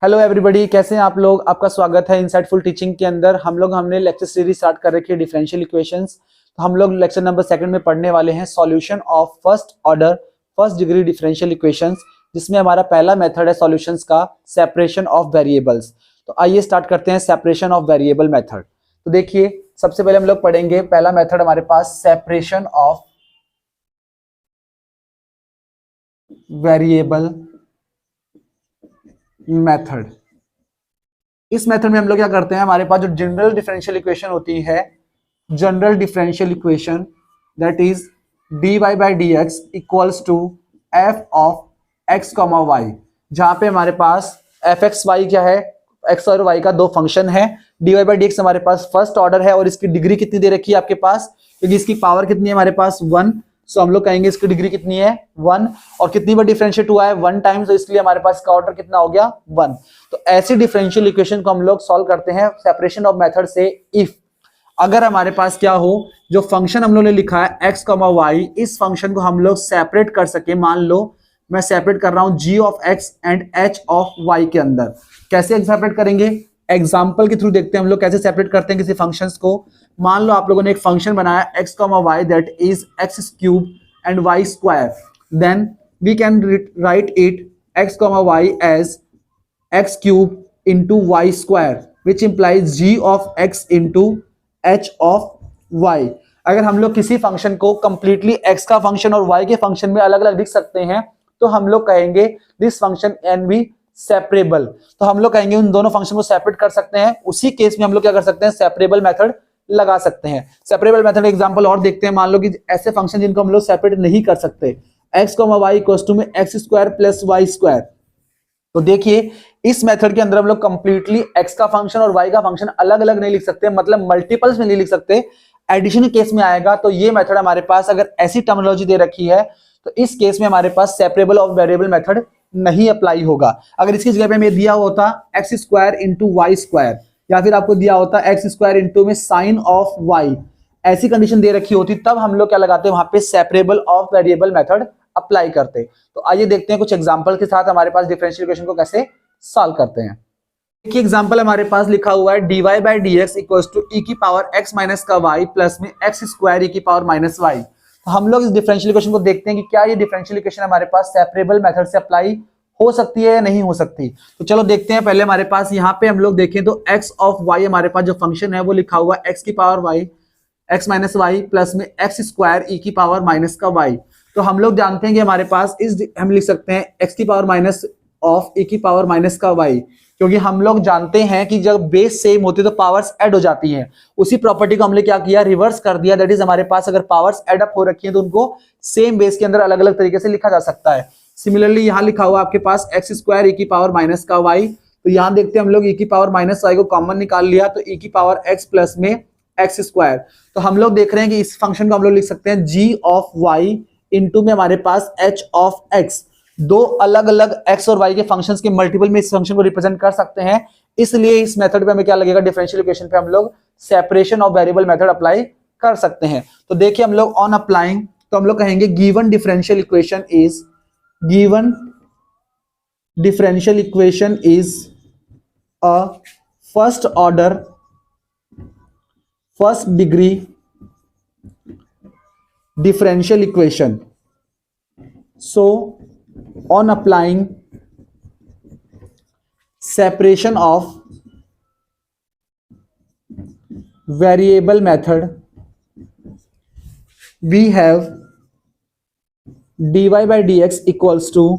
Hello everybody, कैसे हैं आप लोग। आपका स्वागत है इनसाइटफुल टीचिंग के अंदर। हमने लेक्चर सीरीज स्टार्ट कर रखी है डिफरेंशियल इक्वेशंस। तो हम लोग लेक्चर नंबर 2 में पढ़ने वाले हैं solution of first order first degree differential equations, जिसमें हमारा पहला मेथड है सॉल्यूशंस का सेपरेशन ऑफ वेरिएबल्स। तो आइए स्टार्ट करते हैं सेपरेशन ऑफ वेरिएबल मेथड। तो देखिए, सबसे पहले हम लोग पढ़ेंगे पहला मेथड हमारे पास सेपरेशन ऑफ वेरिएबल मेथड। इस मेथड में हम लोग क्या करते हैं, हमारे पास जो जनरल डिफरेंशियल इक्वेशन होती है, general differential equation that is dy by D x equals to f of x comma y, जहां पे हमारे पास एफ एक्स वाई क्या है, एक्स और वाई का दो फंक्शन है। dy बाई डी एक्स हमारे पास फर्स्ट ऑर्डर है और इसकी डिग्री कितनी दे रखी है आपके पास, क्योंकि इसकी पावर कितनी है हमारे पास 1। सो हम लोग कहेंगे इसकी डिग्री कितनी है 1, और कितनी बार डिफरेंशिएट हुआ है 1 टाइम, तो इसलिए हमारे पास इसका ऑर्डर कितना हो गया 1। तो ऐसी डिफरेंशियल इक्वेशन को हम लोग सॉल्व करते हैं सेपरेशन ऑफ मेथड से। इफ अगर हमारे पास क्या हो, जो फंक्शन हम लोग ने लिखा है एक्स कॉमा वाई, इस फंक्शन को हम लोग सेपरेट कर सके। मान लो मैं सेपरेट कर रहा हूं G of X and H of Y के अंदर। कैसे सेपरेट करेंगे, एग्जाम्पल के थ्रू देखते हैं हम लोग कैसे सेपरेट करते हैं किसी फंक्शंस को। मान लो आप लोगों ने एक फंक्शन बनाया x comma y that is x cube and y square, then we can write it x comma y as x cube into y square which implies g of x into h of y. अगर हम लोग किसी function को completely x का function और y के function में अलग अलग लिख सकते हैं, तो हम लोग कहेंगे this function can be separable. तो हम लोग कहेंगे उन दोनों फंक्शन को सेपरेट कर सकते हैं। उसी केस में हम लोग क्या कर सकते हैं, सेपरेबल मेथड लगा सकते हैं। सेपरेबल मेथड एग्जांपल और देखते हैं। मान लो कि ऐसे फंक्शन जिनको हम लोग सेपरेट नहीं कर सकते, X comma Y equals to में x square plus Y square. तो देखिए, इस मेथड के अंदर हम लोग कंप्लीटली एक्स का फंक्शन और वाई का फंक्शन अलग अलग नहीं लिख सकते, मतलब मल्टीपल्स में नहीं लिख सकते। एडिशन केस में आएगा तो ये मेथड हमारे पास अगर ऐसी टर्मिनोलॉजी दे रखी है तो इस केस में हमारे पास सेपरेबल ऑफ वेरिएबल मेथड नहीं अप्लाई होगा। अगर इसकी जगह पे हमें दिया होता x square into y square, या फिर आपको दिया होता एक्स स्क्वायर इंटू में साइन ऑफ वाई, ऐसी कंडीशन दे रखी होती, तब हम लोग क्या लगाते हैं वहां पे separable of variable method apply करते। तो आइए देखते हैं कुछ एग्जांपल के साथ हमारे पास डिफरेंशियल इक्वेशन को कैसे सॉल्व करते हैं। एक एग्जांपल हमारे पास लिखा हुआ है dy by D x equals to E की पावर x माइनस का y प्लस में एक्स स्क्वायर ई की पावर माइनस वाई। तो हम लोग इस डिफरेंशियल इक्वेशन को देखते हैं कि क्या ये डिफरेंशियल इक्वेशन हमारे पास सेपरेबल मेथड से अप्लाई हो सकती है या नहीं हो सकती। तो चलो देखते हैं। पहले हमारे पास यहाँ पे हम लोग देखें तो x ऑफ y हमारे पास जो फंक्शन है वो लिखा हुआ है x की power y x minus y plus में एक्स स्क्वायर ई की पावर माइनस का y। तो हम लोग जानते हैं कि हमारे पास हम लिख सकते हैं x की पावर माइनस ऑफ ई की पावर माइनस का y, क्योंकि हम लोग जानते हैं कि जब बेस सेम होती है तो पावर्स ऐड हो जाती हैं। उसी प्रॉपर्टी को हमने क्या किया, रिवर्स कर दिया। दैट इज हमारे पास अगर पावर्स ऐड अप हो रखी हैं तो उनको सेम बेस के अंदर अलग अलग तरीके से लिखा जा सकता है। सिमिलरली यहाँ लिखा हुआ आपके पास एक्स स्क्वायर ई की पावर माइनस का वाई। तो यहाँ देखते हैं हम लोग ई की पावर माइनस वाई को कॉमन निकाल लिया, तो ई की पावर एक्स प्लस में एक्स स्क्वायर। तो हम लोग देख रहे हैं कि इस फंक्शन को हम लोग लिख सकते हैं जी ऑफ वाई इंटू में हमारे पास एच ऑफ एक्स। दो अलग अलग x और y के फंक्शंस के मल्टीपल में इस फंक्शन को रिप्रेजेंट कर सकते हैं। इसलिए इस मेथड पे हमें क्या लगेगा, डिफरेंशियल इक्वेशन पे हम लोग separation of variable method apply कर सकते हैं। तो देखिए हम लोग ऑन अप्लाइंग, तो हम लोग कहेंगे given differential equation is a first order first degree differential equation. So on applying separation of variable method, we have dy by dx equals to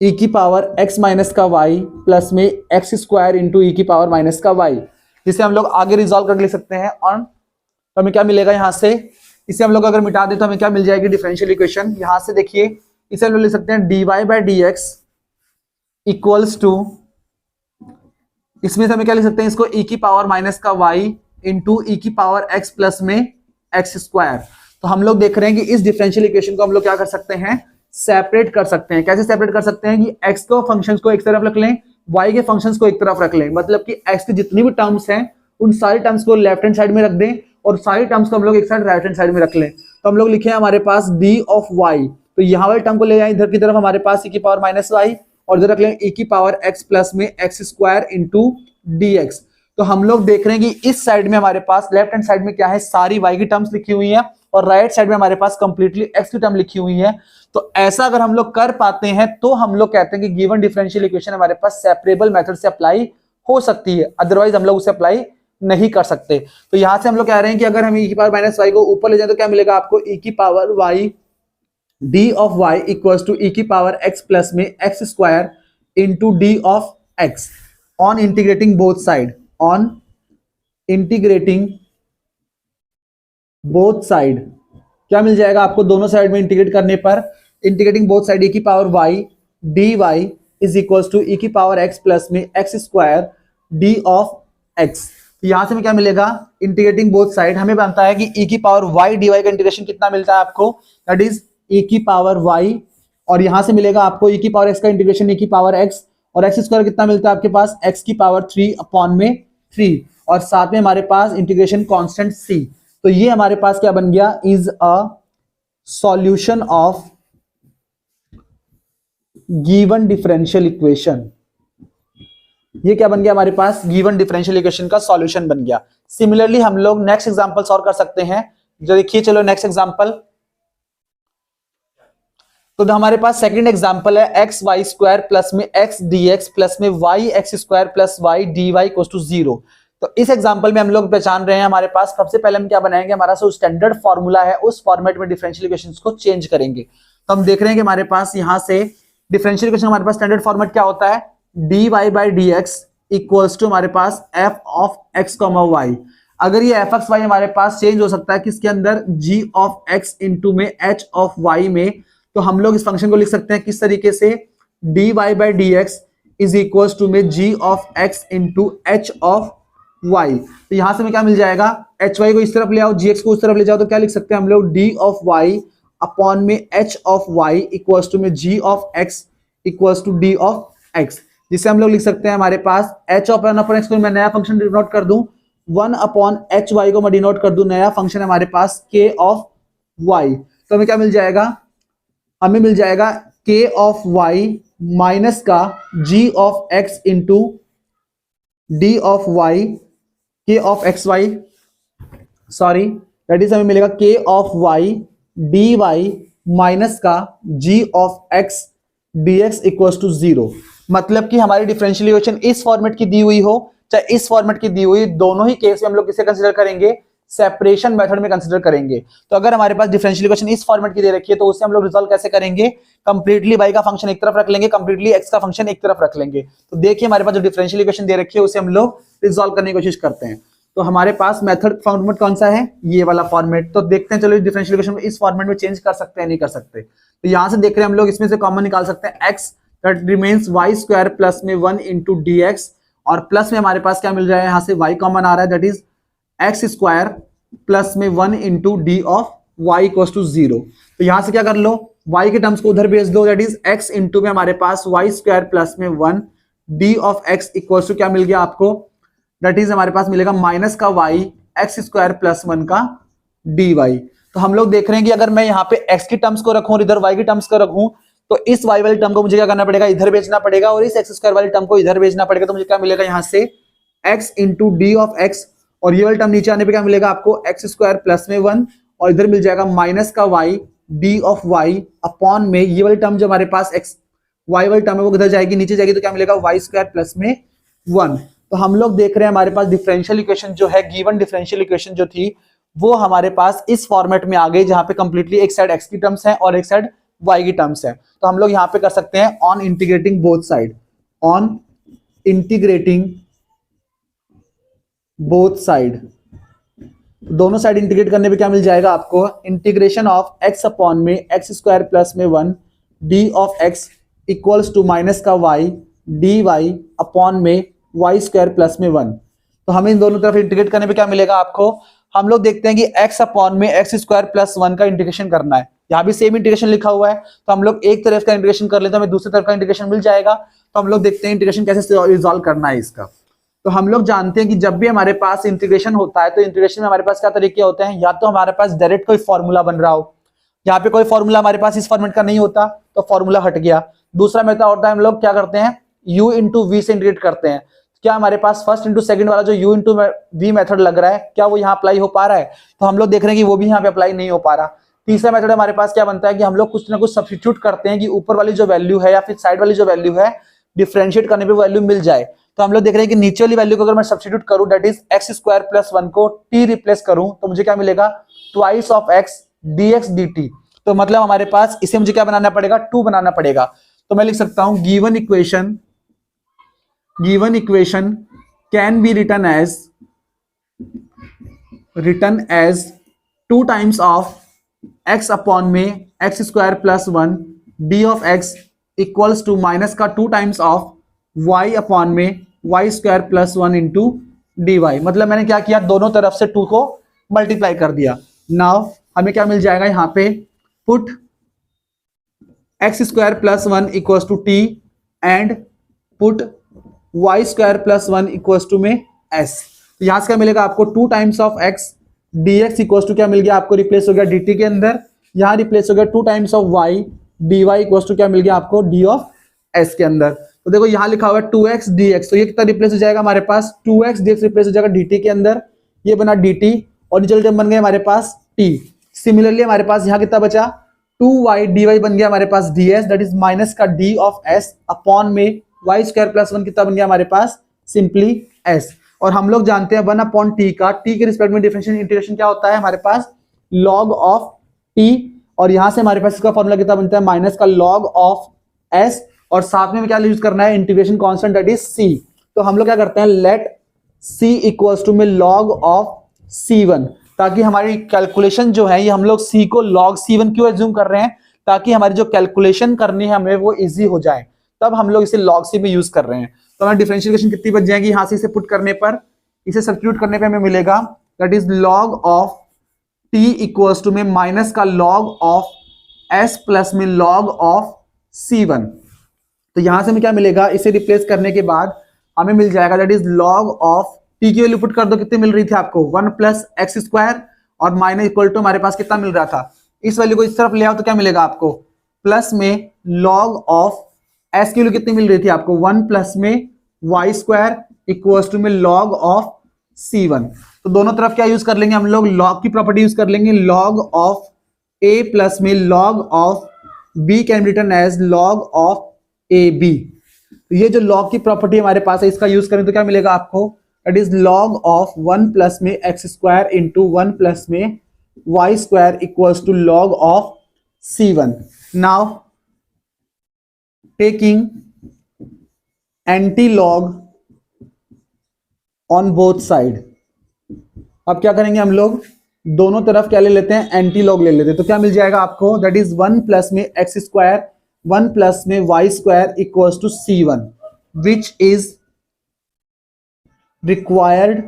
e की पावर x माइनस का y plus में x square into ई की power minus का y, जिसे हम लोग आगे resolve कर ले सकते हैं। और तो हमें क्या मिलेगा यहां से, इसे हम लोग अगर मिटा दे तो हमें क्या मिल जाएगी डिफरेंशियल इक्वेशन। यहां से देखिए इसे हम लोग लिख सकते हैं dy by D x equals to, इसमें से हमें क्या लिख सकते हैं इसको e की पावर माइनस का y इंटू ई की पावर x प्लस में एक्स स्क्वायर। तो हम लोग देख रहे हैं कि इस डिफरेंशियल इक्वेशन को हम लोग क्या कर सकते हैं, सेपरेट कर सकते हैं। कैसे सेपरेट कर सकते हैं कि x को फंक्शंस को एक तरफ रख लें, y के फंक्शंस को एक तरफ रख लें, मतलब कि x की जितनी भी टर्म्स हैं उन सारी टर्म्स को लेफ्ट हैंड साइड में रख दें और सारी टर्म्स को हम लोग एक साइड राइट हैंड साइड में रख लें। तो हम लोग लिखे हमारे पास d ऑफ y, तो यहाँ वाले टर्म को ले जाए इधर की तरफ हमारे पास e की पावर माइनस वाई, और इधर रख लेंगे e की पावर x प्लस में x स्क्वायर इंटू dx। तो हम लोग देख रहे हैं कि इस साइड में हमारे पास लेफ्ट हैंड साइड में क्या है, सारी y की टर्म्स लिखी हुई है और राइट साइड में हमारे पास कंप्लीटली x की टर्म लिखी हुई है। तो ऐसा अगर हम लोग कर पाते हैं तो हम लोग कहते हैं कि गिवन डिफरेंशियल इक्वेशन हमारे पास सेपरेबल मेथड से अप्लाई हो सकती है, अदरवाइज हम लोग उसे अप्लाई नहीं कर सकते। तो यहां से हम लोग कह रहे हैं कि अगर हम e की पावर माइनस वाई को ऊपर ले जाए तो क्या मिलेगा आपको, e की power y d of y equals to e की पावर x प्लस में x square into d of x on integrating both side, on integrating both side क्या मिल जाएगा आपको, दोनों साइड में इंटीग्रेट करने पर इंटीग्रेटिंग बोथ साइड e की power y dy is equals to e की पावर x प्लस में x square d of x। यहां से में क्या मिलेगा, इंटीग्रेटिंग बोथ साइड हमें बनता है कि e की पावर y dy का इंटीग्रेशन कितना मिलता है आपको, दैट इज e की पावर y, और यहां से मिलेगा आपको e की पावर x का इंटीग्रेशन e की पावर x, और x स्क्वायर कितना मिलता है आपके पास, x की पावर 3 अपॉन में 3, और साथ में हमारे पास इंटीग्रेशन कांस्टेंट c। तो ये हमारे पास क्या बन गया, is a solution of given differential equation. ये क्या बन गया हमारे पास, गिवन डिफरेंशियल इक्वेशन का सॉल्यूशन बन गया। सिमिलरली हम लोग नेक्स्ट एग्जांपल सॉल्व कर सकते हैं, जो देखिए चलो नेक्स्ट एग्जांपल। तो हमारे पास सेकंड एग्जांपल है एक्स वाई स्क्वायर प्लस में एक्स डी एक्स प्लस में y x square plus y D y equals to 0। तो इस एग्जांपल में हम लोग पहचान रहे हैं हमारे पास, सबसे पहले हम क्या बनाएंगे, हमारा जो स्टैंडर्ड फॉर्मूला है उस फॉर्मेट में डिफरेंशियल इक्वेशंस को चेंज करेंगे। तो हम देख रहे हैं कि हमारे पास यहां से डिफरेंशियल इक्वेशन हमारे पास स्टैंडर्ड फॉर्मेट क्या होता है, dy by D x equals to हमारे पास f of x comma y। अगर ये एफ एक्स वाई हमारे पास चेंज हो सकता है किसके अंदर, g ऑफ x इंटू में h ऑफ y में, तो हम लोग इस फंक्शन को लिख सकते हैं किस तरीके से, dy by D x is equals to में g of x into h of y। तो यहां से हमें क्या मिल जाएगा, एच वाई को इस तरफ ले आओ, जी एक्स को उस तरफ ले जाओ, तो क्या लिख सकते हैं हम लोग, डी ऑफ वाई अपॉन में H of Y equals to में G of X equals to D of X, जिसे हम लोग लिख सकते हैं हमारे पास एच ऑफ अपॉन एक्स को मैं नया फंक्शन डिनोट कर दूं, 1 अपॉन एच वाई को मैं डिनोट कर दूं नया फंक्शन हमारे पास के ऑफ वाई। तो हमें क्या मिल जाएगा, हमें मिल जाएगा के ऑफ वाई माइनस का G of x into D of Y K of X Y, sorry that is हमें मिलेगा K of Y D Y minus का G of x D x equals to 0। मतलब कि हमारी डिफरेंशियल इक्वेशन इस format की दी हुई हो चाहे इस फॉर्मेट की दी हुई, दोनों ही केस में हम लोग किसे कंसीडर करेंगे, सेपरेशन मेथड में कंसीडर करेंगे। तो अगर हमारे पास डिफरेंशियल इक्वेशन इस फॉर्मेट की दे रखी है तो उसे हम लोग रिजॉल्व कैसे करेंगे, कंप्लीटली y का फंक्शन एक तरफ रख लेंगे, कंप्लीटली x का फंक्शन एक तरफ रख लेंगे। तो देखिए हमारे पास जो डिफरेंशियल इक्वेशन दे रखी है उसे हम लोग रिजॉल्व करने की कोशिश करते हैं। तो हमारे पास मेथड फॉर्मेट कौन सा है, ये वाला फॉर्मेट। तो देखते हैं, चलो डिफरेंशियल इक्वेशन को इस फॉर्मेट में चेंज कर सकते हैं नहीं कर सकते। तो यहां से देख रहे हैं हम लोग, इसमें से कॉमन निकाल सकते हैं x that remains y square plus में 1 इंटू डी एक्स, और प्लस में हमारे पास क्या मिल रहा है, यहाँ से y कॉमन आ रहा है, that is x square plus में 1 into D of y equals to 0। तो यहां से क्या कर लो, y के टर्म्स को उधर भेज दो, दैट इज x इंटू में हमारे पास y स्क्वायर प्लस में 1 D of x equals to क्या मिल गया आपको, दैट इज हमारे पास मिलेगा माइनस का y x स्क्वायर प्लस 1 का dy। तो हम लोग देख रहे हैं कि अगर मैं यहाँ पे x की टर्म्स को रखूं और इधर y की टर्म्स को रखूं तो इस y वाली टर्म को मुझे क्या करना पड़ेगा, इधर भेजना पड़ेगा, और इस x स्क्वायर वाली टर्म को इधर भेजना पड़ेगा। तो मुझे क्या मिलेगा यहाँ से x into D of x, और ये वाली टर्म नीचे आने पे क्या मिलेगा आपको, x स्क्वायर प्लस में 1, और इधर मिल जाएगा माइनस का y D of y upon में ये वाली टर्म जो हमारे पास x y वाली टर्म है वो इधर जाएगी, नीचे जाएगी, तो क्या मिलेगा y स्क्वायर प्लस में 1। तो हम लोग देख रहे हैं हमारे पास डिफरेंशियल इक्वेशन जो है, गिवन डिफरेंशियल इक्वेशन जो थी वो हमारे पास इस फॉर्मेट में आ गई, जहां पे कंप्लीटली एक साइड x की टर्म्स है और एक साइड y की टर्म्स है। तो हम लोग यहां पे कर सकते हैं on integrating both side, on integrating both side, दोनों साइड इंटीग्रेट करने पे क्या मिल जाएगा आपको, इंटीग्रेशन ऑफ x अपॉन में x स्क्वायर प्लस में 1 D of x equals to minus का y डी वाई अपॉन में y स्क्वायर प्लस में 1। तो हमें इन दोनों तरफ इंटीग्रेट करने पे क्या मिलेगा आपको, हम लोग देखते हैं कि x अपॉन में x स्क्वायर प्लस 1 का इंटीग्रेशन करना है, यहाँ भी सेम इंटीग्रेशन लिखा हुआ है, तो हम लोग एक तरफ का इंटीग्रेशन कर लेते हैं, हमें दूसरी तरफ का इंटीग्रेशन मिल जाएगा। तो हम लोग देखते हैं इंटीग्रेशन कैसे रिजॉल्व करना है इसका। तो हम लोग जानते हैं कि जब भी हमारे पास इंटीग्रेशन होता है तो इंटीग्रेशन में हमारे पास क्या तरीके होते हैं, या तो हमारे पास डायरेक्ट कोई फॉर्मूला बन रहा हो, यहाँ पे कोई फॉर्मूला हमारे पास इस फॉर्मेट का नहीं होता तो फॉर्मूला हट गया, दूसरा मेथड होता है हम लोग क्या करते हैं, u इंटू वी से इंटीग्रेट करते हैं। क्या हमारे पास फर्स्ट इंटू सेकंड वाला जो u इंटू वी मेथड लग रहा है, क्या वो यहाँ अप्लाई हो पा रहा है? तो हम लोग देख रहे हैं कि वो भी यहाँ पे अप्लाई नहीं हो पा रहा। तीसरा मेथड हमारे पास क्या बनता है कि हम लोग कुछ ना कुछ सब्स्टिट्यूट करते हैं कि ऊपर वाली जो वैल्यू है या फिर साइड वाली जो वैल्यू है डिफरेंशिएट करने पे वैल्यू मिल जाए। तो हम लोग देख रहे हैं कि नीचे वाली वैल्यू को अगर मैं सब्स्टिट्यूट करूं that is x square plus 1 को t रिप्लेस करूं तो मुझे क्या मिलेगा, twice of x dx dt। तो मतलब हमारे पास इसे मुझे क्या बनाना पड़ेगा, 2 बनाना पड़ेगा। तो मैं लिख सकता हूं given equation can be written as 2 times of x upon में x square plus 1 D of X equals to minus का 2 टाइम्स ऑफ y अपॉन में Y square plus 1 into D Y. मतलब मैंने क्या किया, दोनों तरफ से 2 को मल्टीप्लाई कर दिया। नाउ हमें क्या मिल जाएगा यहाँ पे, put x square plus 1 equals to t and put y square plus 1 equals to में एस। यहां से क्या मिलेगा आपको, 2 times of x D x equals to क्या मिल गया आपको, रिप्लेस हो गया डी टी के अंदर, यहाँ रिप्लेस हो गया 2 times of Y D y equals to क्या मिल गया आपको, डी ऑफ एस के अंदर। तो देखो यहाँ लिखा हुआ है 2x dx, तो ये कितना रिप्लेस हो जाएगा हमारे पास, 2x dx रिप्लेस हो जाएगा dt के अंदर, ये बना dt और नीचे टर्म बन गया हमारे पास t। सिमिलरली हमारे पास यहाँ कितना बचा, 2y dy बन गया हमारे पास ds दैट इज माइनस का d ऑफ s अपॉन में y स्क्वायर प्लस 1 कितना बन गया हमारे पास, सिंपली s। और हम लोग जानते हैं 1 अपॉन t का t के रिस्पेक्ट में डिफरेंशियल इंटीग्रेशन क्या होता है हमारे पास, log ऑफ t। और यहां से हमारे पास इसका फॉर्मूला कितना बनता है, माइनस का log ऑफ s और साथ में क्या यूज करना है, integration constant that is c। तो हम लोग क्या करते हैं, लेट c इक्वल्स टू में log ऑफ c1, ताकि हमारी कैलकुलेशन जो है ये हम लोग c को log c1 क्यों एज्यूम कर रहे हैं, ताकि हमारी जो कैलकुलेशन करनी है हमें वो इजी हो जाए, तब हम लोग इसे log c में यूज कर रहे हैं। तो हमारी डिफरेंशिएशन कितनी बच जाएगी, यहां से इसे पुट करने पर, इसे सब्स्टिट्यूट करने पर हमें मिलेगा that is log of t equals to में माइनस का log ऑफ s प्लस में log ऑफ c1। तो यहां से हमें क्या मिलेगा, इसे रिप्लेस करने के बाद हमें मिल जाएगा that is log of t की वैल्यू पुट कर दो, कितनी मिल रही थी आपको, 1 प्लस एक्स स्क्वायर और माइनस इक्वल टू हमारे पास कितना मिल रहा था, इस वैल्यू को इस तरफ ले आओ तो क्या मिलेगा आपको, प्लस में log ऑफ s की वैल्यू कितनी मिल रही थी आपको, 1 प्लस में वाई स्क्वायर इक्वल्स टू में log ऑफ c1। तो दोनों तरफ क्या यूज कर लेंगे हम लोग, log की प्रॉपर्टी यूज कर लेंगे, log ऑफ a प्लस में log of b can be written as log of a b. तो ये जो log की प्रॉपर्टी हमारे पास है इसका यूज करें तो क्या मिलेगा आपको, that is log of 1 plus में एक्स स्क्वायर इंटू 1 प्लस में Y square equals to log of c1। Now taking anti log on both side, अब क्या करेंगे हम लोग, दोनों तरफ क्या ले लेते हैं, एंटी लॉग ले लेते हैं। तो क्या मिल जाएगा आपको, दैट इज 1 प्लस में एक्स स्क्वायर 1 प्लस में Y square equals to c1 which is required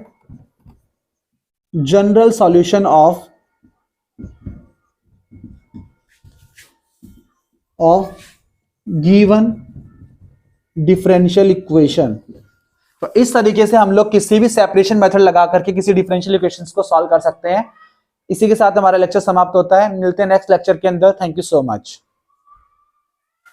general solution of given differential equation. तो इस तरीके से हम लोग किसी भी सेपरेशन मेथड लगा करके किसी डिफरेंशियल इक्वेशंस को सॉल्व कर सकते हैं। इसी के साथ हमारा लेक्चर समाप्त होता है, मिलते हैं नेक्स्ट लेक्चर के अंदर। Thank you so much.